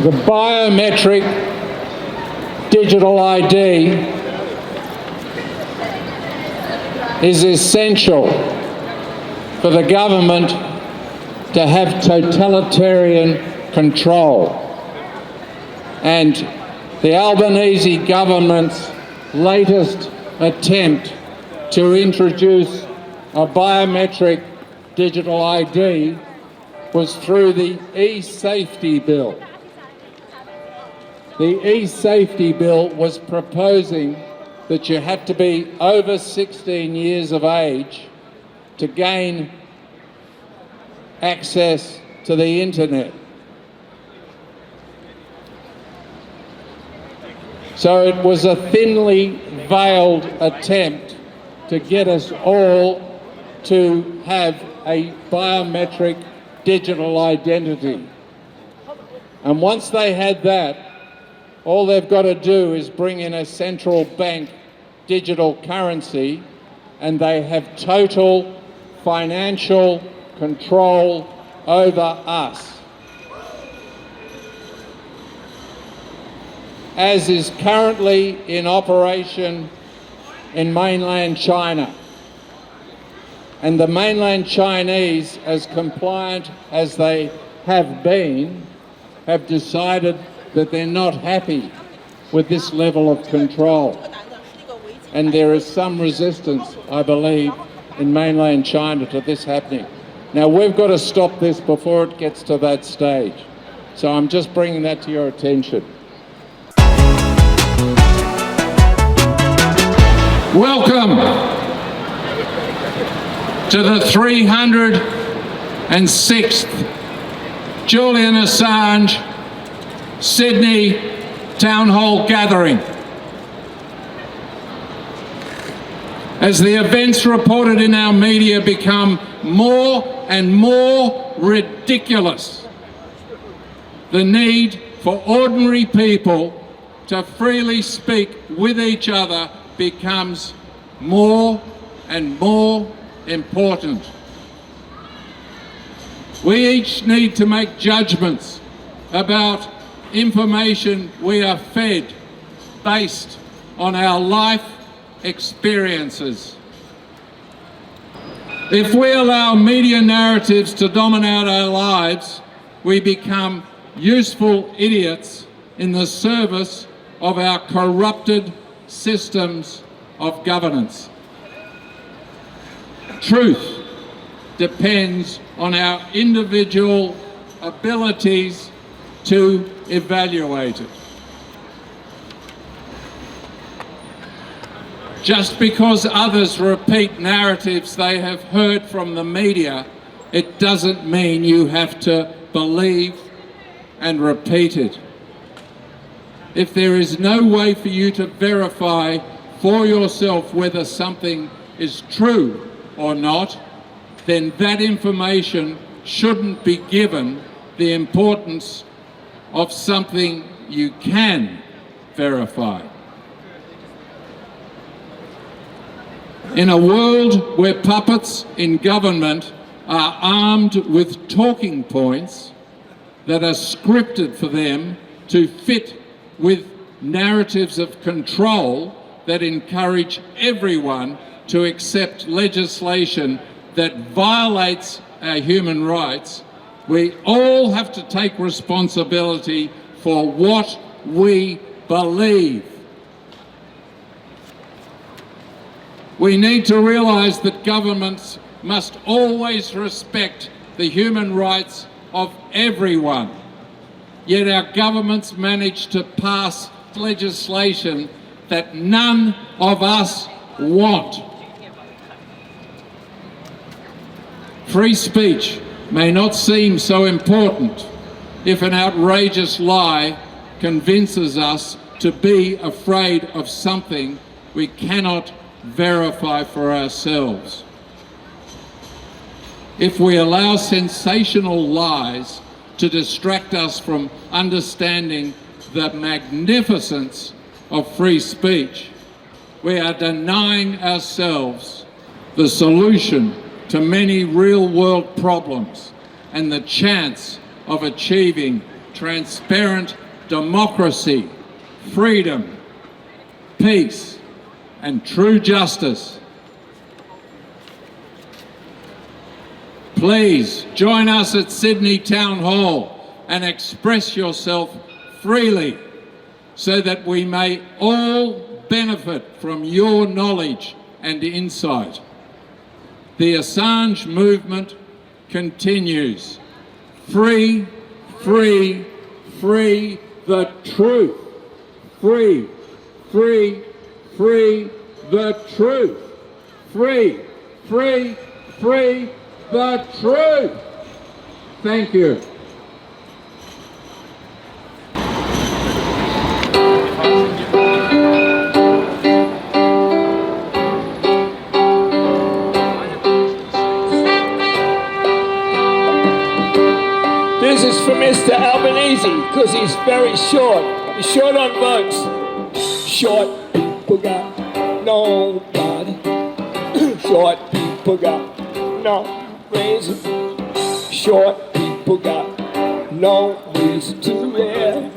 The biometric digital ID is essential for the government to have totalitarian control. And the Albanese government's latest attempt to introduce a biometric digital ID was through the e-safety bill. The e-safety bill was proposing that you had to be over 16 years of age to gain access to the internet. So it was a thinly veiled attempt to get us all to have a biometric digital identity. And once they had that, all they've got to do is bring in a central bank digital currency and they have total financial control over us. As is currently in operation in mainland China. And the mainland Chinese, as compliant as they have been, have decided that they're not happy with this level of control. And there is some resistance, I believe, in mainland China to this happening. Now, we've got to stop this before it gets to that stage. So I'm just bringing that to your attention. Welcome to the 306th Julian Assange Sydney Town Hall gathering. As the events reported in our media become more and more ridiculous, the need for ordinary people to freely speak with each other becomes more and more important. We each need to make judgments about information we are fed based on our life experiences. If we allow media narratives to dominate our lives, we become useful idiots in the service of our corrupted systems of governance. Truth depends on our individual abilities to evaluate it. Just because others repeat narratives they have heard from the media, it doesn't mean you have to believe and repeat it. If there is no way for you to verify for yourself whether something is true or not, then that information shouldn't be given the importance of something you can verify. In a world where puppets in government are armed with talking points that are scripted for them to fit with narratives of control that encourage everyone to accept legislation that violates our human rights, we all have to take responsibility for what we believe. We need to realise that governments must always respect the human rights of everyone. Yet our governments manage to pass legislation that none of us want. Free speech may not seem so important if an outrageous lie convinces us to be afraid of something we cannot verify for ourselves. If we allow sensational lies to distract us from understanding the magnificence of free speech, we are denying ourselves the solution to many real-world problems and the chance of achieving transparent democracy, freedom, peace, and true justice. Please join us at Sydney Town Hall and express yourself freely so that we may all benefit from your knowledge and insight. The Assange movement continues. Free, free, free the truth. Free, free, free the truth. Free, free, free the truth. Thank you. This is for Mr. Albanese, because he's very short. He's short on votes. Short people got nobody. Short people got no reason. Short people got no reason to live.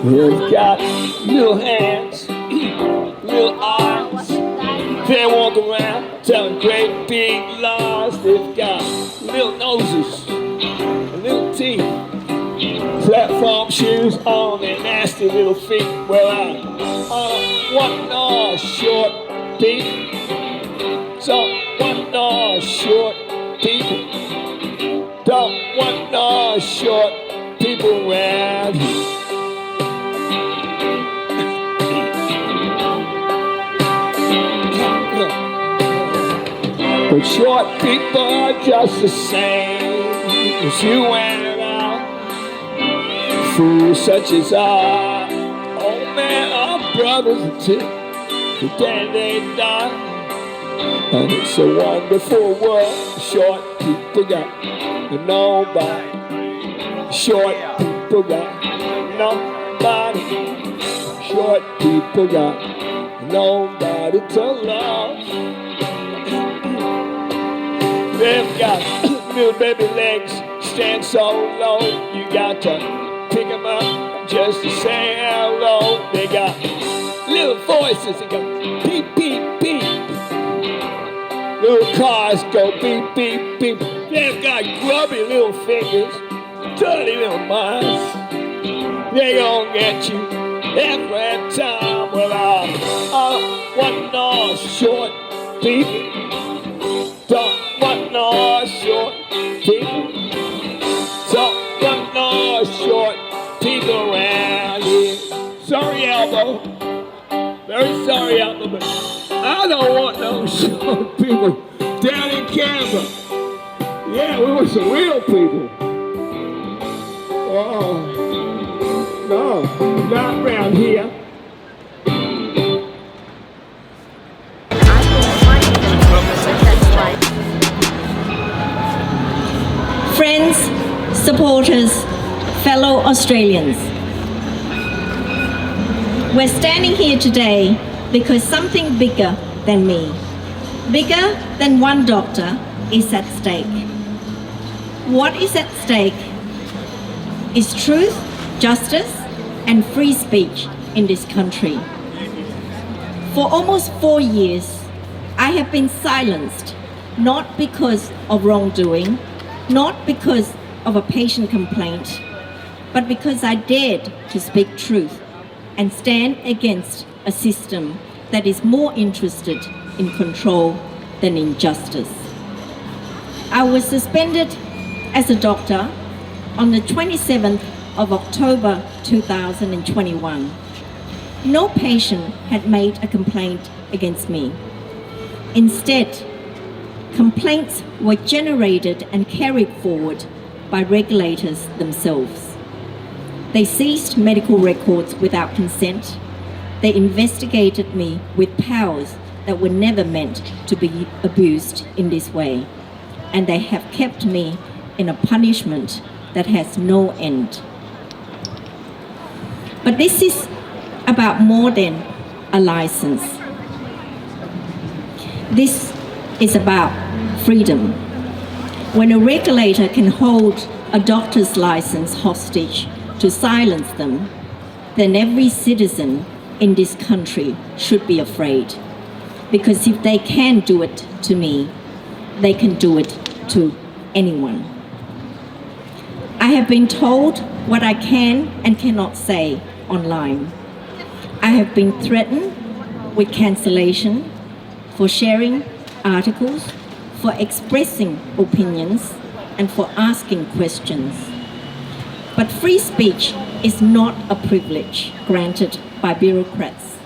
They've got little hands, little eyes. They walk around telling great big lies. They've got little noses, little teeth, platform shoes on their nasty little feet. Well, I want no short people. Don't want no short people. Don't want no short people around here. But short people are just the same as you and I. Fools such as I. Oh man, our brothers and two. The day they die. And it's a wonderful world. Short people got nobody. Short people got nobody. Short people got nobody to love. They've got little baby legs, stand so low. You got to pick them up just to say hello. They got little voices that go beep, beep, beep. Little cars go beep, beep, beep. They've got grubby little fingers, dirty little minds. They gon' get you every time. Well, I want no short people. Don't want no short people. Don't want no short people around here. Sorry, Elbow. Very sorry, Elbow, but I don't want no short people down in Canberra. Yeah, we want some real people. Oh, no, not around here. Friends, supporters, fellow Australians. We're standing here today because something bigger than me, bigger than one doctor, is at stake. What is at stake is truth, justice, and free speech in this country. For almost 4 years, I have been silenced, not because of wrongdoing, not because of a patient complaint, but because I dared to speak truth and stand against a system that is more interested in control than in justice. I was suspended as a doctor on the 27th of October 2021. No patient had made a complaint against me. Instead, complaints were generated and carried forward by regulators themselves. They seized medical records without consent. They investigated me with powers that were never meant to be abused in this way. And they have kept me in a punishment that has no end. But this is about more than a license. This is about freedom. When a regulator can hold a doctor's license hostage to silence them, then every citizen in this country should be afraid. Because if they can do it to me, they can do it to anyone. I have been told what I can and cannot say online. I have been threatened with cancellation for sharing articles, for expressing opinions, and for asking questions. But free speech is not a privilege granted by bureaucrats.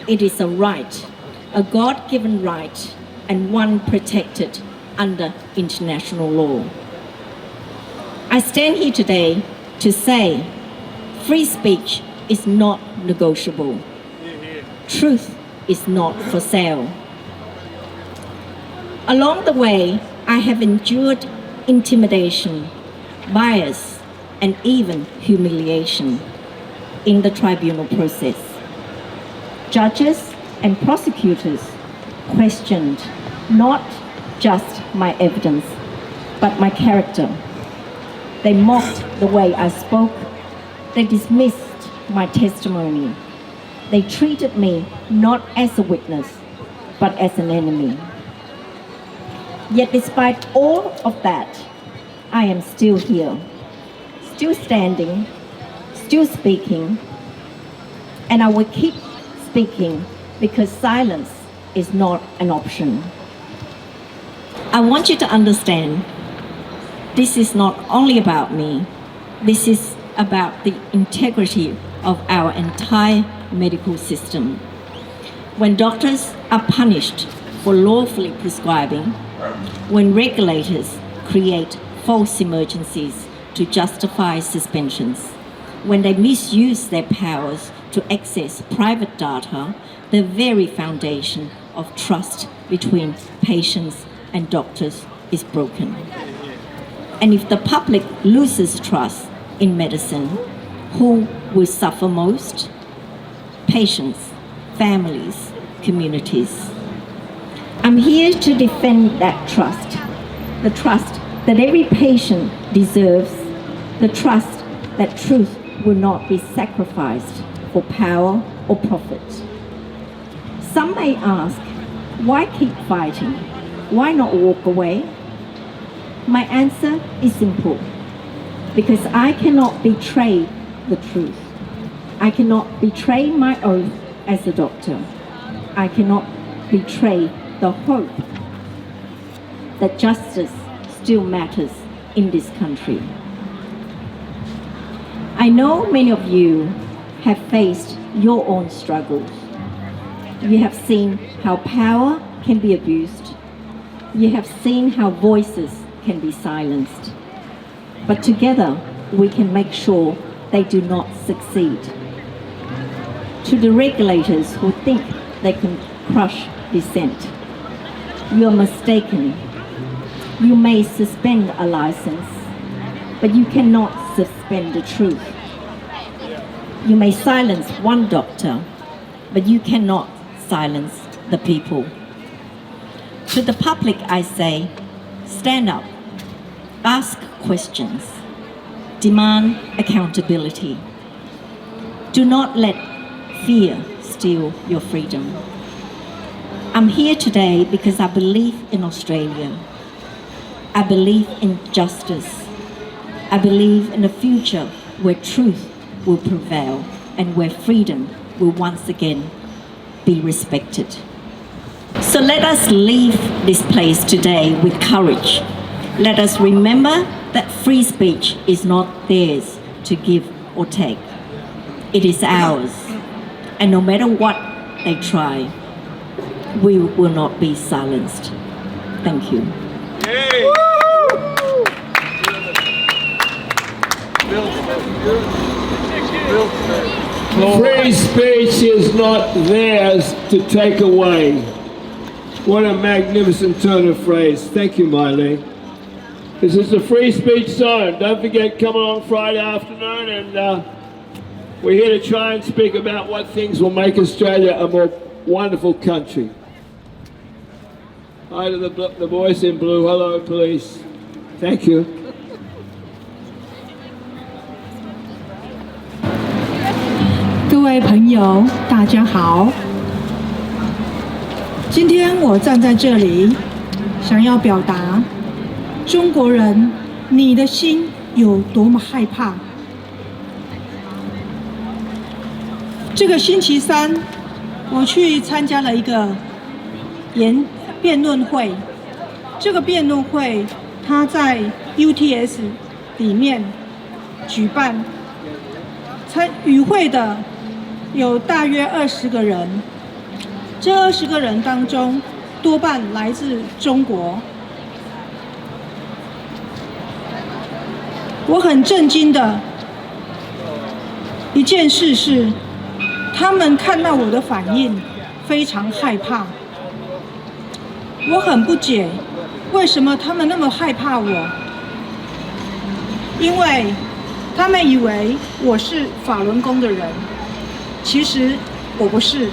It is a right, a God-given right, and one protected under international law. I stand here today to say free speech is not negotiable. Truth is not for sale. Along the way, I have endured intimidation, bias, and even humiliation in the tribunal process. Judges and prosecutors questioned not just my evidence, but my character. They mocked the way I spoke. They dismissed my testimony. They treated me not as a witness, but as an enemy. Yet despite all of that, I am still here, still standing, still speaking, and I will keep speaking because silence is not an option. I want you to understand, this is not only about me, this is about the integrity of our entire medical system. When doctors are punished for lawfully prescribing, when regulators create false emergencies to justify suspensions, when they misuse their powers to access private data, the very foundation of trust between patients and doctors is broken. And if the public loses trust in medicine, who will suffer most? Patients, families, communities. I'm here to defend that trust, the trust that every patient deserves, the trust that truth will not be sacrificed for power or profit. Some may ask, why keep fighting? Why not walk away? My answer is simple. Because I cannot betray the truth. I cannot betray my oath as a doctor. I cannot betray the hope that justice still matters in this country. I know many of you have faced your own struggles. You have seen how power can be abused. You have seen how voices can be silenced. But together, we can make sure they do not succeed. To the regulators who think they can crush dissent, you are mistaken. You may suspend a license, but you cannot suspend the truth. You may silence one doctor, but you cannot silence the people. To the public, I say, stand up, ask questions, demand accountability. Do not let fear steal your freedom. I'm here today because I believe in Australia. I believe in justice. I believe in a future where truth will prevail and where freedom will once again be respected. So let us leave this place today with courage. Let us remember that free speech is not theirs to give or take. It is ours. And no matter what they try, we will not be silenced. Thank you. Free speech is not theirs to take away. What a magnificent turn of phrase. Thank you, Miley. This is the Free Speech Zone. Don't forget, come along Friday afternoon, and we're here to try and speak about what things will make Australia a more wonderful country. Hi to the boys in blue. Hello, police. Thank you. 位朋友，大家好。今天我站在这里，想要表达中国人，你的心有多么害怕。这个星期三，我去参加了一个辩论会。这个辩论会，它在 UTS 里面举办。与会的有大约20个人，这20个人当中，多半来自中国。我很震惊的一件事是，他们看到我的反应非常害怕。我很不解，为什么他们那么害怕我？因为他们以为我是法轮功的人，其实我不是。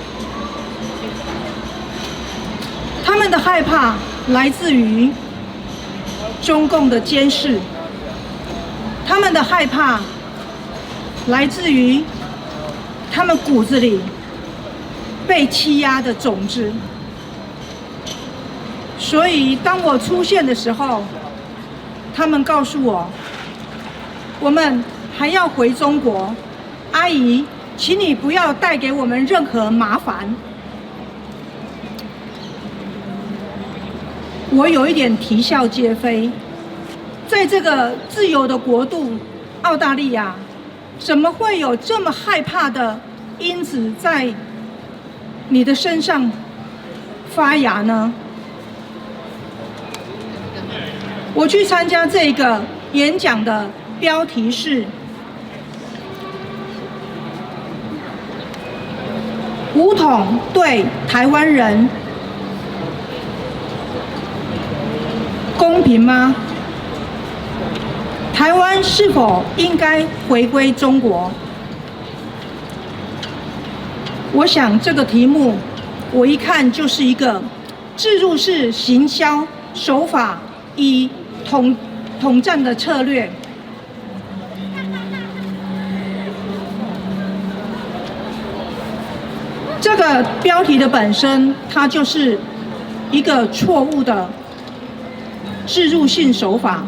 他们的害怕来自于中共的监视，他们的害怕来自于他们骨子里被欺压的种子。所以当我出现的时候，他们告诉我，我们还要回中国，阿姨，请你不要带给我们任何麻烦。我有一点啼笑皆非，在这个自由的国度澳大利亚，怎么会有这么害怕的因子在你的身上发芽呢？我去参加这个演讲的标题是武统对台湾人公平吗？台湾是否应该回归中国？我想这个题目，我一看就是一个置入式行销手法，以统战的策略。这个标题的本身，它就是一个错误的置入性手法。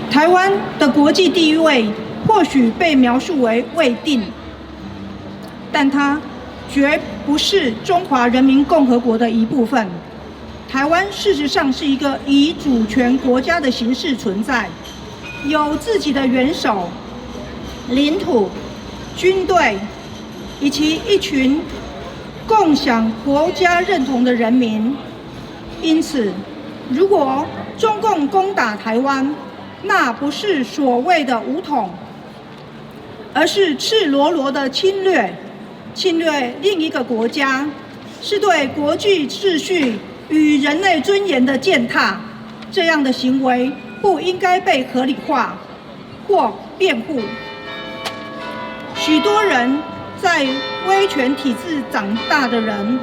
台湾的国际地位或许被描述为未定，但它绝不是中华人民共和国的一部分。台湾事实上是一个以主权国家的形式存在，有自己的元首、领土、军队，以及一群共享国家认同的人民。因此，如果中共攻打台湾，那不是所谓的武统，而是赤裸裸的侵略，侵略另一个国家，是对国际秩序与人类尊严的践踏。这样的行为不应该被合理化或辩护。许多人在威权体制长大的人，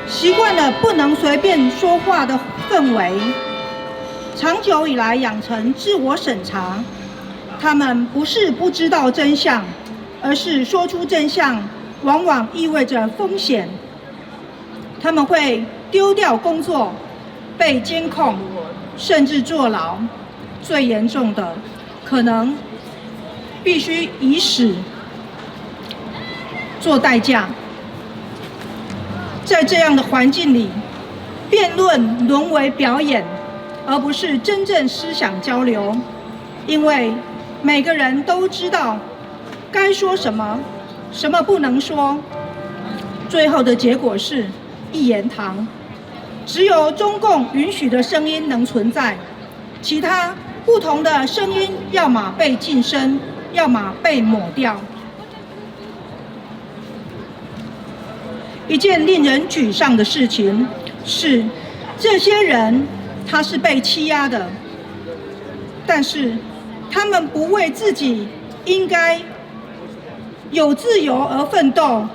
习惯了不能随便说话的氛围，长久以来养成自我审查。他们不是不知道真相，而是说出真相往往意味着风险。他们会丢掉工作，被监控，甚至坐牢。最严重的，可能必须以死做代价。在这样的环境里，辩论沦为表演，而不是真正思想交流。因为每个人都知道该说什么，什么不能说。最后的结果是一言堂。只有中共允许的声音能存在，其他不同的声音要么被晋升，要么被抹掉。一件令人沮丧的事情是，这些人他是被欺压的，但是他们不为自己应该有自由而奋斗，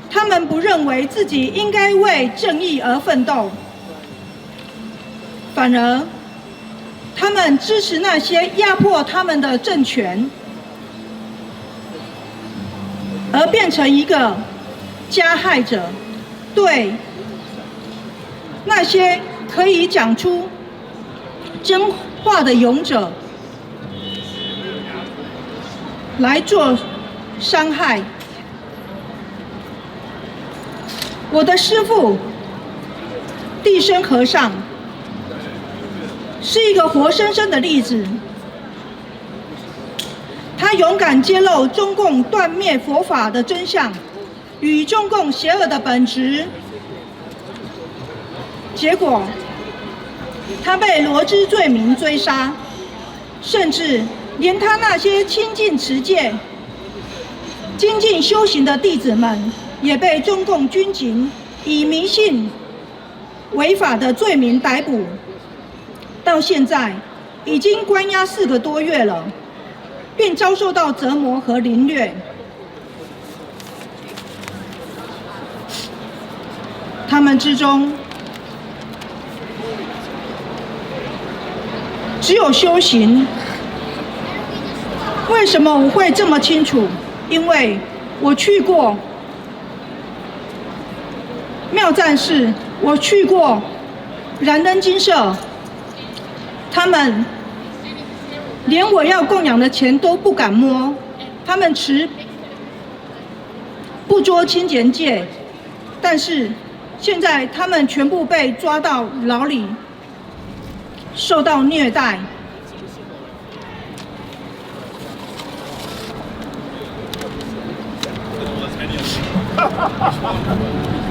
他们不认为自己应该为正义而奋斗，反而他他们支持那些压迫他们的政权，而变成一个加害者，对那些可以讲出真话的勇者来做伤害。我的师父地生和尚是一个活生生的例子，他勇敢揭露中共断灭佛法的真相与中共邪恶的本质，结果他被罗织罪名追杀，甚至连他那些亲近持戒、精进修行的弟子们也被中共军警以迷信违法的罪名逮捕，到现在已经关押4个多月了，并遭受到折磨和凌虐。他们之中只有修行。为什么我会这么清楚？因为我去过妙战寺，我去过燃灯精舍，他们连我要供养的钱都不敢摸，他们持不捉清洁戒，但是现在他们全部被抓到牢里，受到虐待。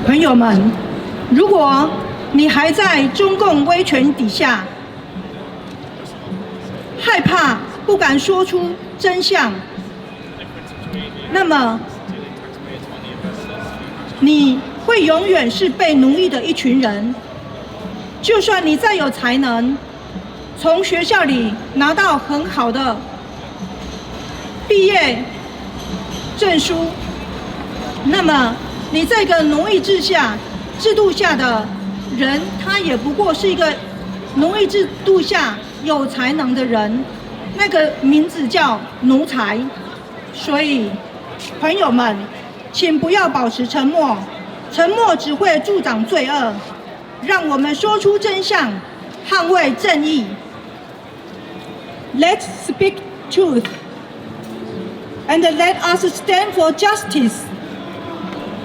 朋友们，如果你还在中共威权底下，害怕不敢说出真相，那么你会永远是被奴役的一群人。就算你再有才能，从学校里拿到很好的毕业证书，那么你这个奴役制度下的人，他也不过是一个奴役制度下有才能的人，那个名字叫奴才。所以，朋友们，请不要保持沉默，沉默只会助长罪恶。让我们说出真相，捍卫正义。Let's speak truth, and let us stand for justice.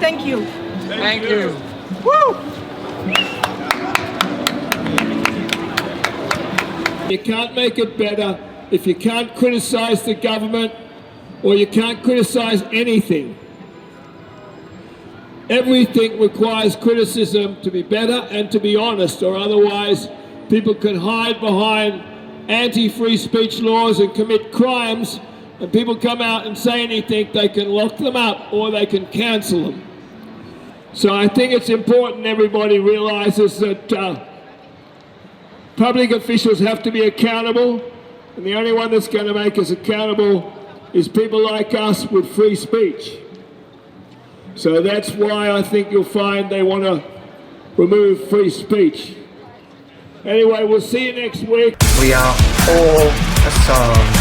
Thank you. Thank you. Woo! You can't make it better if you can't criticize the government or you can't criticize anything. Everything requires criticism to be better and to be honest, or otherwise people can hide behind anti-free speech laws and commit crimes, and people come out and say anything, they can lock them up or they can cancel them. So I think it's important everybody realizes that public officials have to be accountable, and the only one that's going to make us accountable is people like us with free speech. So that's why I think you'll find they want to remove free speech. Anyway, we'll see you next week. We are all Assange.